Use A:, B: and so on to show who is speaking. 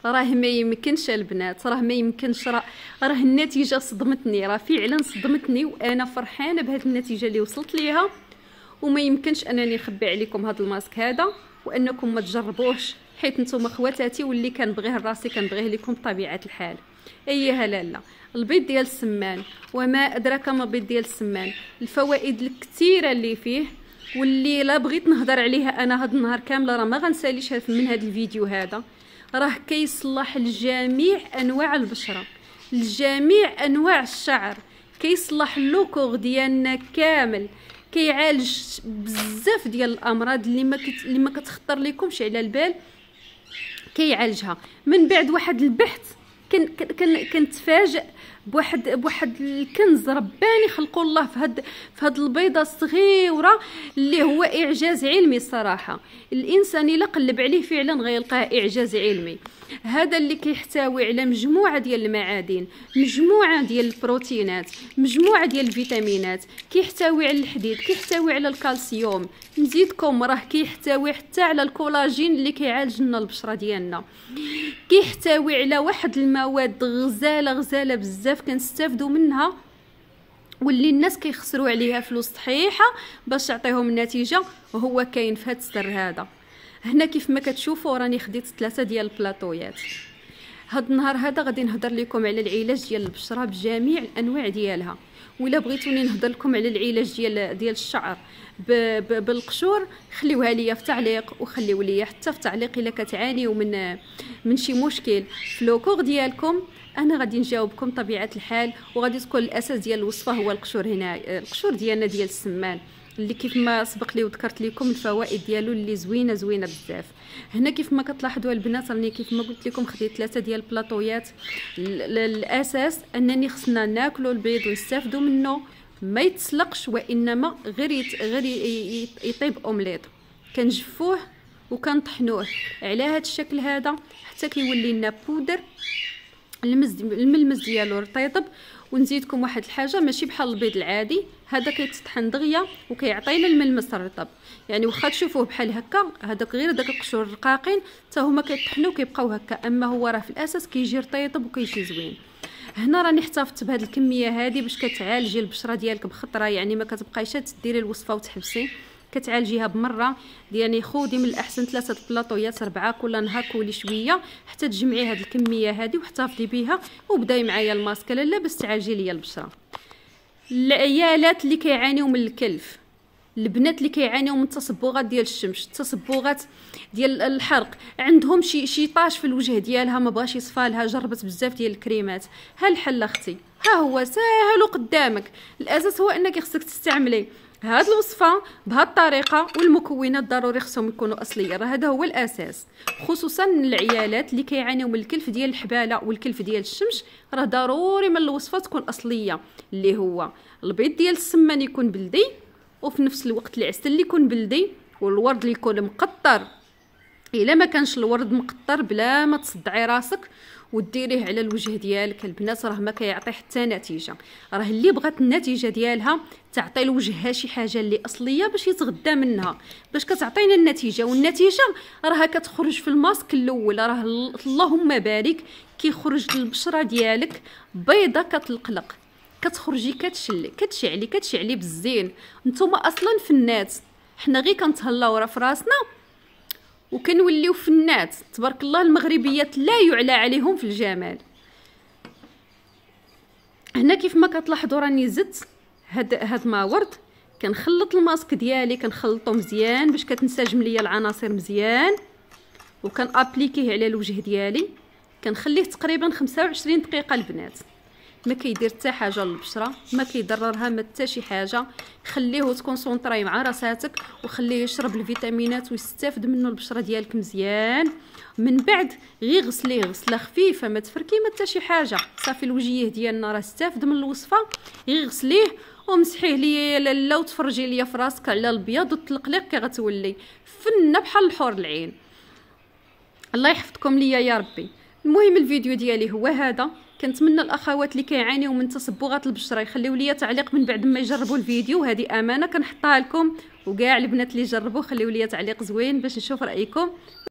A: راه ما يمكنش البنات، راه ما يمكنش، راه النتيجه صدمتني، راه فعلا صدمتني، وانا فرحانه بهذه النتيجه اللي وصلت ليها. وما يمكنش انني نخبي عليكم هذا الماسك هذا، وانكم ما تجربوش، حيت نتوما خواتاتي، واللي كنبغيه لراسي كنبغيه لكم بطبيعه الحال. ايها لاله، البيض ديال السمان، وما ادراك ما بيض ديال السمان، الفوائد الكثيره اللي فيه واللي لا بغيت نهضر عليها انا هاد النهار كامله، راه ما غنساليش من هذا الفيديو هذا. راه كيصلح لجميع انواع البشره، لجميع انواع الشعر، كيصلح اللوكور ديالنا كامل، كيعالج بزاف ديال الامراض اللي ما كتخطر لكمش على البال، كيعالجها. من بعد واحد البحث كنتفاجئ بواحد الكنز رباني خلقوا الله في هاد البيضه الصغيره، اللي هو اعجاز علمي. الصراحه الانسان الا قلب عليه فعلا غيلقاه اعجاز علمي. هذا اللي كيحتوي على مجموعه ديال المعادن، مجموعه ديال البروتينات، مجموعه ديال الفيتامينات، كيحتوي على الحديد، كيحتوي على الكالسيوم، نزيدكم راه كيحتوي حتى على الكولاجين اللي كيعالج لنا البشره ديالنا، كيحتوي على واحد المواد غزاله بزاف كنستافدوا منها، واللي الناس كيخسروا عليها فلوس صحيحه باش تعطيهم النتيجه، وهو كاين في هذا السر هذا. هنا كيف ما كتشوفوا راني خديت 3 ديال البلاطويات. هاد النهار هذا غادي نهضر لكم على العلاج ديال البشره بجميع الانواع ديالها. ولا بغيتوني نهضر لكم على العلاج ديال الشعر بالقشور، خليوها ليا في تعليق، وخليو ليا حتى في تعليق الا كتعانيوا من شي مشكل في لوكور ديالكم، انا غادي نجاوبكم طبيعه الحال. وغادي تكون الاساس ديال الوصفه هو القشور. هنا القشور ديالنا ديال السمان، اللي كيف ما سبق لي وذكرت لكم الفوائد ديالو اللي زوينه بزاف. هنا كيف ما كتلاحظوا البنات راني كيف ما قلت لكم خديت 3 ديال البلاطويات. الاساس انني خصنا ناكلوا البيض ونستافدوا منه، ما يتسلقش، وانما غير يطيب اومليط. كنجفوه وكنطحنوه على هذا الشكل هذا حتى كيولي لنا بودر. الملمس ديالو رطيطب. ونزيدكم واحد الحاجه، ماشي بحال البيض العادي، هذا كيتطحن دغيا وكيعطينا الملمس الرطب. يعني واخا تشوفوه بحال هكا، هذاك غير داك القشور الرقاقين حتى هما كيطحنوا كيبقاو هكا، اما هو راه في الاساس كيجي رطيطب وكيجي زوين. هنا راني احتفظت بهذه الكميه هذه باش كتعالجي البشره ديالك بخطره، يعني ما كتبقايش تديري الوصفه وتحبسي، كتعالجيها بمره. يعني خودي من الاحسن 3 بلاطويات 4 كل نهار، كولي شويه حتى تجمعي هذه الكميه هذه واحتفظي بها، وبداي معايا الماسك لاله باش تعالجي ليا البشره. العيالات اللي كيعانيو من الكلف، البنات اللي كيعانيو من التصبغات ديال الشمس، التصبغات ديال الحرق، عندهم شي طاش في الوجه ديالها ما بغاش يصفى لها، جربت بزاف ديال الكريمات، ها الحل اختي، ها هو ساهل قدامك. الاساس هو انك خصك تستعملي هاد الوصفه بهاد الطريقه، والمكونات ضروري خصهم يكونوا اصليه، راه هذا هو الاساس. خصوصا العيالات اللي كيعانيو من الكلف ديال الحباله والكلف ديال الشمس، راه ضروري من الوصفه تكون اصليه، اللي هو البيض ديال السمان يكون بلدي، وفي نفس الوقت العسل اللي يكون بلدي، والورد اللي يكون مقطر. الا ما كانش الورد مقطر بلا ما تصدعي راسك وديريه على الوجه ديالك البنات، راه ما كيعطي حتى نتيجه. راه اللي بغات النتيجه ديالها تعطي لوجهها شي حاجه اللي اصليه باش يتغدى منها، باش كتعطينا النتيجه. والنتيجه راها كتخرج في الماسك الاول، راه اللهم بارك كيخرج البشره ديالك بيضه كتلقلق، كتخرجي كتشعلي بالزين. نتوما اصلا فنات، حنا غير كنتهلاو راه في راسنا وكنوليو فنات تبارك الله. المغربيات لا يعلى عليهم في الجمال. هنا كيف ما كتلاحظوا راني زدت هاد ما ورد، كنخلط الماسك ديالي، كنخلطو مزيان باش كتنسجم ليا العناصر مزيان، وكنابليكيه على الوجه ديالي. كنخليه تقريبا 25 دقيقه البنات، ما كيدير حتى حاجه للبشره، ما كيضررها ما حتى شي حاجه. خليه وتكونسونطراي مع راساتك، وخليه يشرب الفيتامينات ويستافد منه البشره ديالك مزيان. من بعد غير غسليه غسله خفيفه، ما تفركي ما حتى شي حاجه، صافي الوجيه ديالنا راه استافد من الوصفه. غير غسليه ومسحيه ليا لاله، وتفرجي ليا في راسك على البياض والتلقليق كي غتولي فنه بحال الحور العين. الله يحفظكم ليا يا ربي. المهم الفيديو ديالي هو هذا. كنتمنى الاخوات اللي كيعانيو من تصبغات البشره يخليو ليا تعليق من بعد ما يجربوا الفيديو، هذه امانه كنحطها لكم. وكاع البنات اللي جربوا خليو ليا تعليق زوين باش نشوف رايكم.